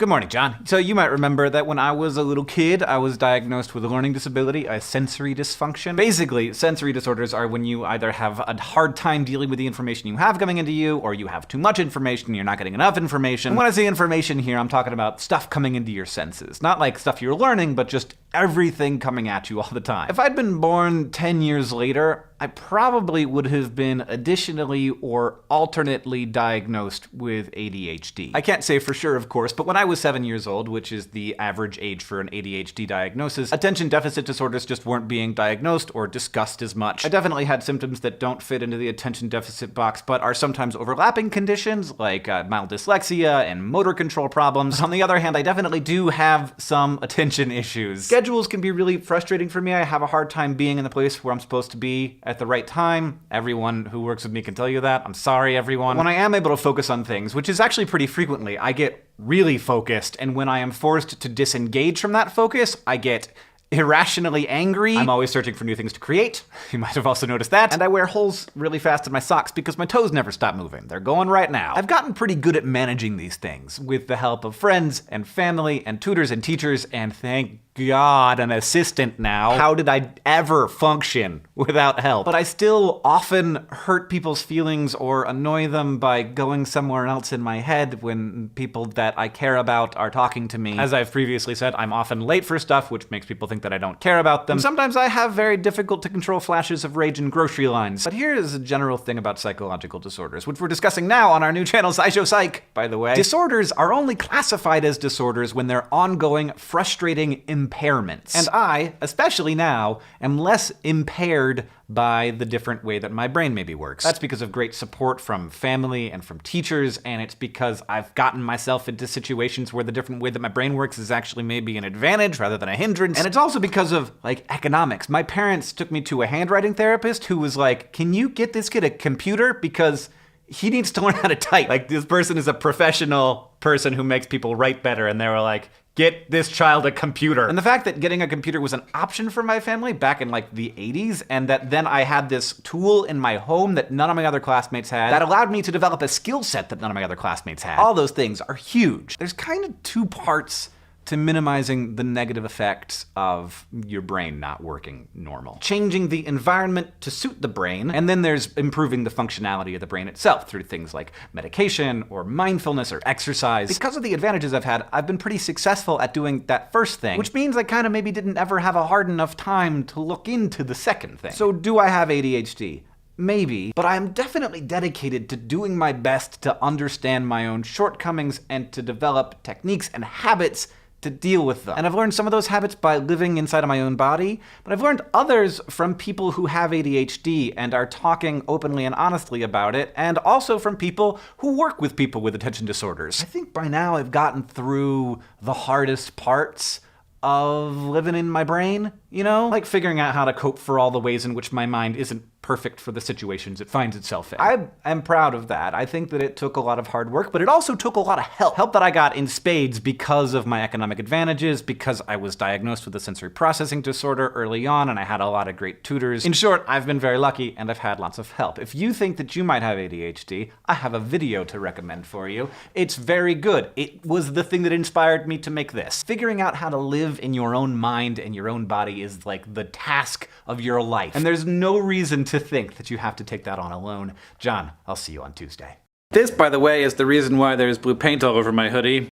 Good morning, John. So you might remember that when I was a little kid, I was diagnosed with a learning disability, a sensory dysfunction. Basically, sensory disorders are when you either have a hard time dealing with the information you have coming into you, or you have too much information, you're not getting enough information. And when I say information here, I'm talking about stuff coming into your senses. Not like stuff you're learning, but just everything coming at you all the time. If I'd been born 10 years later, I probably would have been additionally or alternately diagnosed with ADHD. I can't say for sure, of course, but when I was 7 years old, which is the average age for an ADHD diagnosis, attention deficit disorders just weren't being diagnosed or discussed as much. I definitely had symptoms that don't fit into the attention deficit box, but are sometimes overlapping conditions like mild dyslexia and motor control problems. On the other hand, I definitely do have some attention issues. Schedules can be really frustrating for me. I have a hard time being in the place where I'm supposed to be at the right time. Everyone who works with me can tell you that. I'm sorry, everyone. When I am able to focus on things, which is actually pretty frequently, I get really focused, and when I am forced to disengage from that focus, I get irrationally angry. I'm always searching for new things to create. You might have also noticed that. And I wear holes really fast in my socks because my toes never stop moving. They're going right now. I've gotten pretty good at managing these things with the help of friends and family and tutors and teachers, and thank God, an assistant now. How did I ever function without help? But I still often hurt people's feelings or annoy them by going somewhere else in my head when people that I care about are talking to me. As I've previously said, I'm often late for stuff, which makes people think that I don't care about them. And sometimes I have very difficult to control flashes of rage in grocery lines. But here is a general thing about psychological disorders, which we're discussing now on our new channel, SciShow Psych, by the way. Disorders are only classified as disorders when they're ongoing, frustrating impairments. And I, especially now, am less impaired by the different way that my brain maybe works. That's because of great support from family and from teachers, and it's because I've gotten myself into situations where the different way that my brain works is actually maybe an advantage rather than a hindrance. And it's also because of, like, economics. My parents took me to a handwriting therapist who was like, "Can you get this kid a computer? Because he needs to learn how to type." Like, this person is a professional person who makes people write better, and they were like, "Get this child a computer." And the fact that getting a computer was an option for my family back in like the 80s, and that then I had this tool in my home that none of my other classmates had, that allowed me to develop a skill set that none of my other classmates had. All those things are huge. There's kind of two parts to minimizing the negative effects of your brain not working normal. Changing the environment to suit the brain, and then there's improving the functionality of the brain itself through things like medication or mindfulness or exercise. Because of the advantages I've had, I've been pretty successful at doing that first thing, which means I kind of maybe didn't ever have a hard enough time to look into the second thing. So do I have ADHD? Maybe, but I'm definitely dedicated to doing my best to understand my own shortcomings and to develop techniques and habits to deal with them. And I've learned some of those habits by living inside of my own body, but I've learned others from people who have ADHD and are talking openly and honestly about it, and also from people who work with people with attention disorders. I think by now I've gotten through the hardest parts of living in my brain, you know? Like figuring out how to cope for all the ways in which my mind isn't perfect for the situations it finds itself in. I am proud of that. I think that it took a lot of hard work, but it also took a lot of help. Help that I got in spades because of my economic advantages, because I was diagnosed with a sensory processing disorder early on, and I had a lot of great tutors. In short, I've been very lucky, and I've had lots of help. If you think that you might have ADHD, I have a video to recommend for you. It's very good. It was the thing that inspired me to make this. Figuring out how to live in your own mind and your own body is like the task of your life. And there's no reason to think that you have to take that on alone. John, I'll see you on Tuesday. This, by the way, is the reason why there's blue paint all over my hoodie.